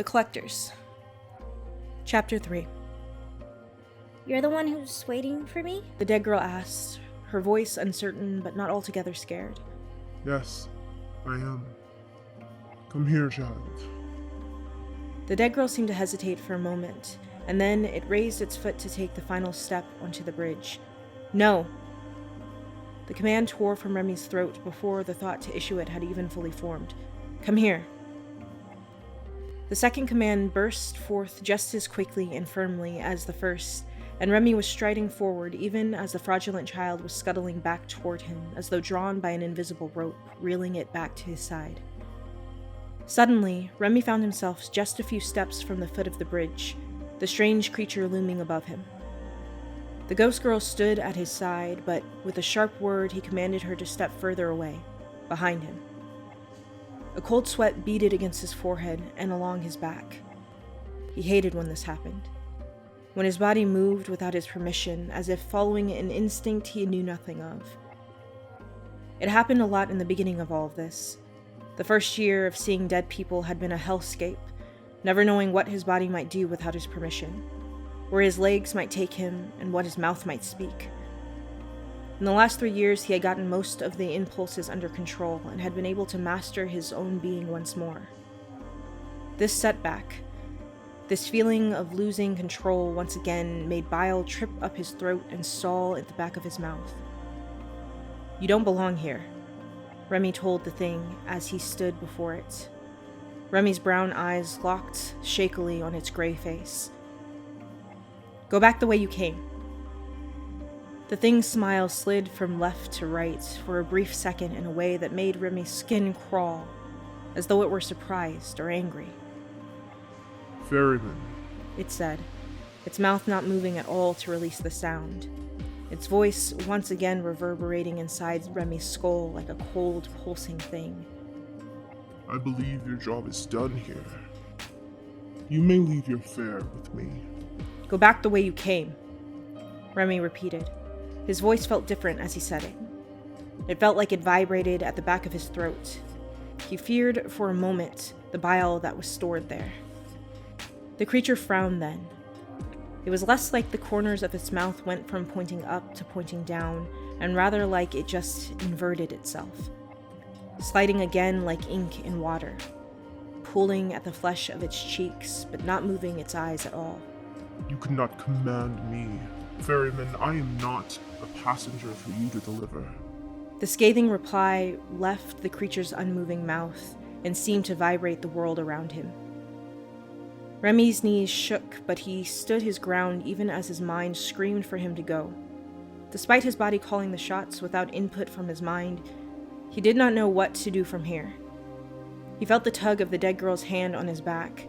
The Collectors. Chapter 3. You're the one who's waiting for me? The dead girl asked, her voice uncertain but not altogether scared. Yes, I am. Come here, child. The dead girl seemed to hesitate for a moment, and then it raised its foot to take the final step onto the bridge. No! The command tore from Remi's throat before the thought to issue it had even fully formed. Come here. The second command burst forth just as quickly and firmly as the first, and Remi was striding forward even as the fraudulent child was scuttling back toward him, as though drawn by an invisible rope, reeling it back to his side. Suddenly, Remi found himself just a few steps from the foot of the bridge, the strange creature looming above him. The ghost girl stood at his side, but with a sharp word he commanded her to step further away, behind him. A cold sweat beaded against his forehead and along his back. He hated when this happened. When his body moved without his permission, as if following an instinct he knew nothing of. It happened a lot in the beginning of all of this. The first year of seeing dead people had been a hellscape, never knowing what his body might do without his permission, where his legs might take him, and what his mouth might speak. In the last 3 years, he had gotten most of the impulses under control and had been able to master his own being once more. This setback, this feeling of losing control once again, made bile trip up his throat and stall at the back of his mouth. "You don't belong here," Remi told the thing as he stood before it. Remi's brown eyes locked shakily on its gray face. "Go back the way you came." The thing's smile slid from left to right for a brief second in a way that made Remi's skin crawl, as though it were surprised or angry. Ferryman, It said, its mouth not moving at all to release the sound, its voice once again reverberating inside Remi's skull like a cold, pulsing thing. I believe your job is done here. You may leave your fare with me. "Go back the way you came," Remi repeated. His voice felt different as he said it. It felt like it vibrated at the back of his throat. He feared for a moment the bile that was stored there. The creature frowned then. It was less like the corners of its mouth went from pointing up to pointing down, and rather like it just inverted itself, sliding again like ink in water, pulling at the flesh of its cheeks, but not moving its eyes at all. You cannot command me. Ferryman, I am not a passenger for you to deliver. The scathing reply left the creature's unmoving mouth and seemed to vibrate the world around him. Remi's knees shook, but he stood his ground even as his mind screamed for him to go. Despite his body calling the shots without input from his mind, he did not know what to do from here. He felt the tug of the dead girl's hand on his back.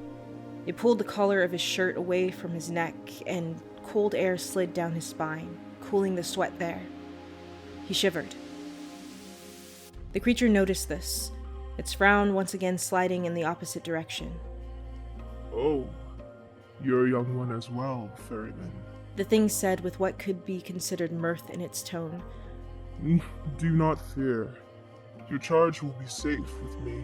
It pulled the collar of his shirt away from his neck, and cold air slid down his spine, cooling the sweat there. He shivered. The creature noticed this, its frown once again sliding in the opposite direction. Oh, you're a young one as well, Ferryman. The thing said with what could be considered mirth in its tone. Do not fear. Your charge will be safe with me.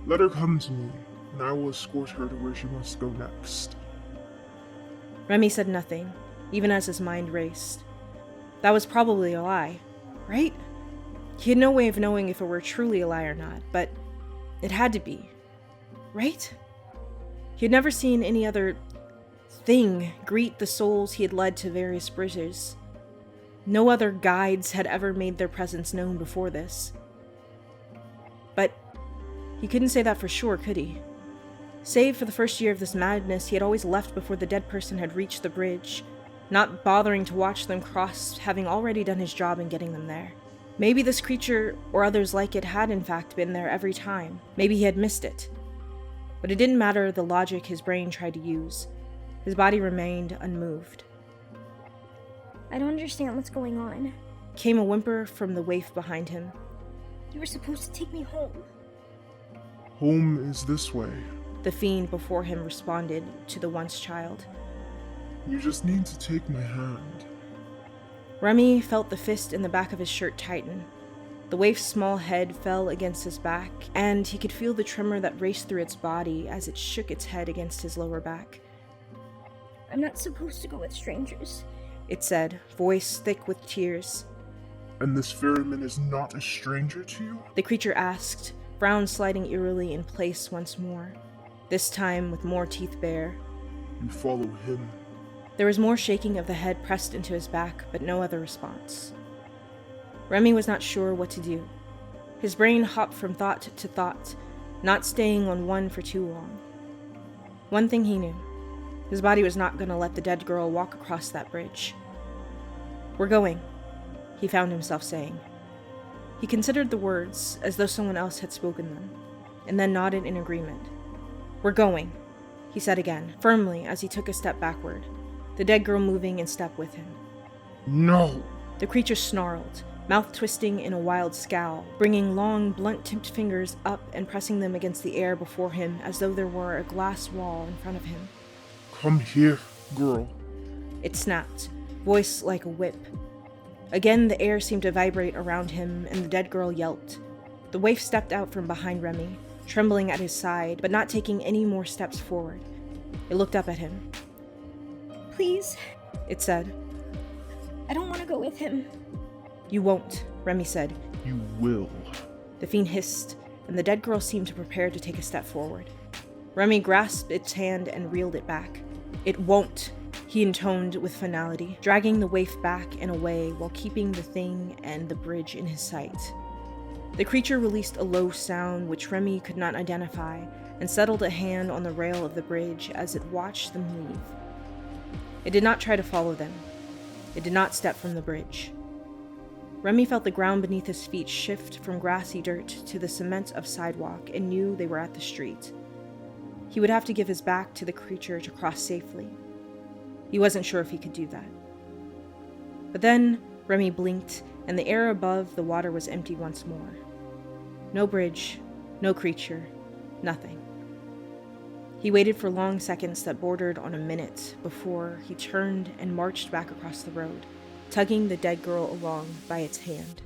Let her come to me, and I will escort her to where she must go next. Remi said nothing, even as his mind raced. That was probably a lie, right? He had no way of knowing if it were truly a lie or not, but it had to be, right? He had never seen any other thing greet the souls he had led to various bridges. No other guides had ever made their presence known before this. But he couldn't say that for sure, could he? Save for the first year of this madness, he had always left before the dead person had reached the bridge, not bothering to watch them cross, having already done his job in getting them there. Maybe this creature, or others like it, had in fact been there every time. Maybe he had missed it. But it didn't matter the logic his brain tried to use. His body remained unmoved. I don't understand what's going on. Came a whimper from the waif behind him. You were supposed to take me home. Home is this way. The fiend before him responded to the once child. You just need to take my hand. Remi felt the fist in the back of his shirt tighten. The waif's small head fell against his back, and he could feel the tremor that raced through its body as it shook its head against his lower back. I'm not supposed to go with strangers. It said, voice thick with tears. And this ferryman is not a stranger to you? The creature asked, frown sliding eerily in place once more, this time with more teeth bare. You follow him. There was more shaking of the head pressed into his back, but no other response. Remi was not sure what to do. His brain hopped from thought to thought, not staying on one for too long. One thing he knew. His body was not going to let the dead girl walk across that bridge. We're going, he found himself saying. He considered the words as though someone else had spoken them, and then nodded in agreement. We're going, he said again, firmly as he took a step backward, the dead girl moving in step with him. No! The creature snarled, mouth twisting in a wild scowl, bringing long, blunt-tipped fingers up and pressing them against the air before him as though there were a glass wall in front of him. Come here, girl. It snapped, voice like a whip. Again, the air seemed to vibrate around him, and the dead girl yelped. The waif stepped out from behind Remi, trembling at his side, but not taking any more steps forward. It looked up at him. Please, It said. I don't want to go with him. You won't, Remi said. You will. The fiend hissed, and the dead girl seemed to prepare to take a step forward. Remi grasped its hand and reeled it back. It won't, he intoned with finality, dragging the waif back and away while keeping the thing and the bridge in his sight. The creature released a low sound which Remi could not identify and settled a hand on the rail of the bridge as it watched them leave. It did not try to follow them. It did not step from the bridge. Remi felt the ground beneath his feet shift from grassy dirt to the cement of sidewalk and knew they were at the street. He would have to give his back to the creature to cross safely. He wasn't sure if he could do that. But then Remi blinked, and the air above the water was empty once more. No bridge, no creature, nothing. He waited for long seconds that bordered on a minute before he turned and marched back across the road, tugging the dead girl along by its hand.